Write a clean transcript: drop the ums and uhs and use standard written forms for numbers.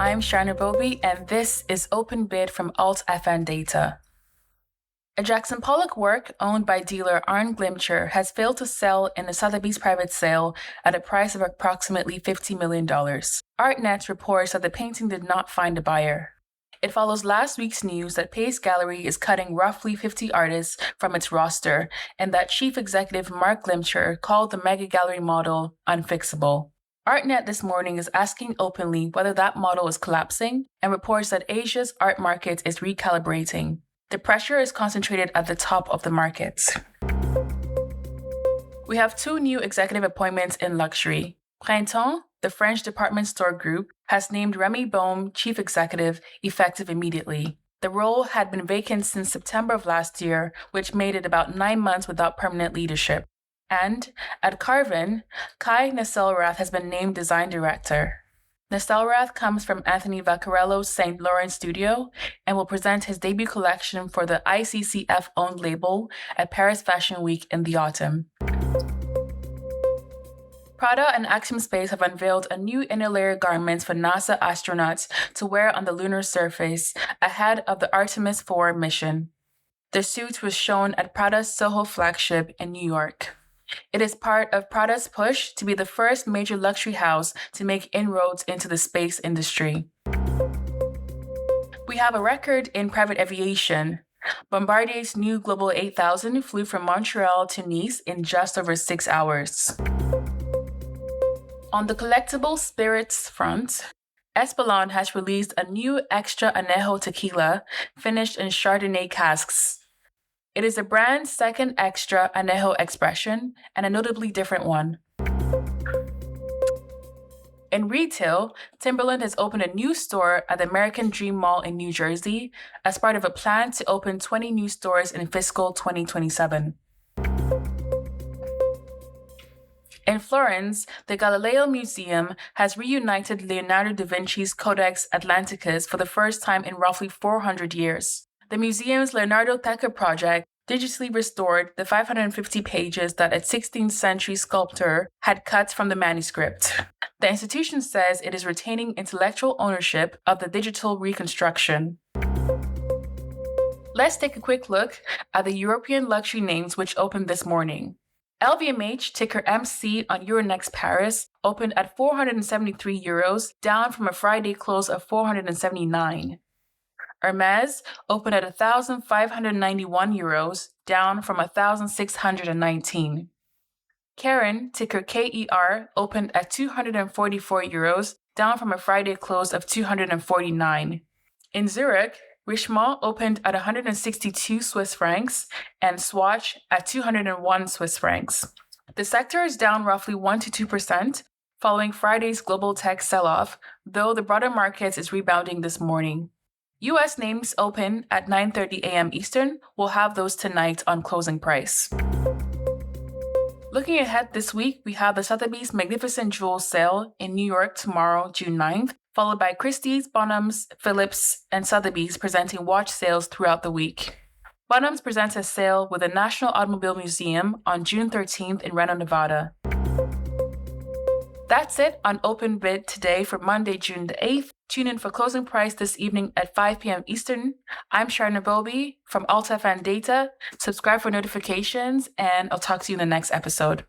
I'm Arne Glimcher, and this is Open Bid from FNDATA. A Jackson Pollock work owned by dealer Arne Glimcher has failed to sell in the Sotheby's private sale at a price of approximately $50 million. Artnet reports that the painting did not find a buyer. It follows last week's news that Pace Gallery is cutting roughly 50 artists from its roster and that chief executive Marc Glimcher called the mega gallery model unfixable. Artnet this morning is asking openly whether that model is collapsing and reports that Asia's art market is recalibrating. The pressure is concentrated at the top of the markets. We have two new executive appointments in luxury. Printemps, the French department store group, has named Remy Baume chief executive effective immediately. The role had been vacant since September of last year, which made it about 9 months without permanent leadership. And at Carven, Kai Nesselrath has been named design director. Nesselrath comes from Anthony Vaccarello's St. Laurent studio and will present his debut collection for the ICCF-owned label at Paris Fashion Week in the autumn. Prada and Axiom Space have unveiled a new inner layer garments for NASA astronauts to wear on the lunar surface ahead of the Artemis IV mission. The suit was shown at Prada's Soho flagship in New York. It is part of Prada's push to be the first major luxury house to make inroads into the space industry. We have a record in private aviation. Bombardier's new Global 8000 flew from Montreal to Nice in just over 6 hours. On the collectible spirits front, Espolòn has released a new extra añejo tequila finished in Chardonnay casks. It is the brand's second extra añejo expression and a notably different one. In retail, Timberland has opened a new store at the American Dream Mall in New Jersey as part of a plan to open 20 new stores in fiscal 2027. In Florence, the Galileo Museum has reunited Leonardo da Vinci's Codex Atlanticus for the first time in roughly 400 years. The museum's Leonardoteca project digitally restored the 550 pages that a 16th century sculptor had cut from the manuscript. The institution says it is retaining intellectual ownership of the digital reconstruction. Let's take a quick look at the European luxury names which opened this morning. LVMH, ticker MC on Euronext Paris, opened at €473, down from a Friday close of €479. Hermes opened at €1,591, down from €1,619. Kering, ticker KER, opened at €244, down from a Friday close of €249. In Zurich, Richemont opened at 162 Swiss francs and Swatch at 201 Swiss francs. The sector is down roughly 1 to 2% following Friday's global tech sell-off, though the broader market is rebounding this morning. U.S. names open at 9:30 a.m. Eastern. We'll have those tonight on closing price. Looking ahead this week, we have the Sotheby's Magnificent Jewels Sale in New York tomorrow, June 9th, followed by Christie's, Bonhams, Phillips, and Sotheby's presenting watch sales throughout the week. Bonhams presents a sale with the National Automobile Museum on June 13th in Reno, Nevada. That's it on Open Bid today for Monday, June the 8th. Tune in for closing price this evening at 5 p.m. Eastern. I'm Arne Glimcher from FNDATA. Subscribe for notifications, and I'll talk to you in the next episode.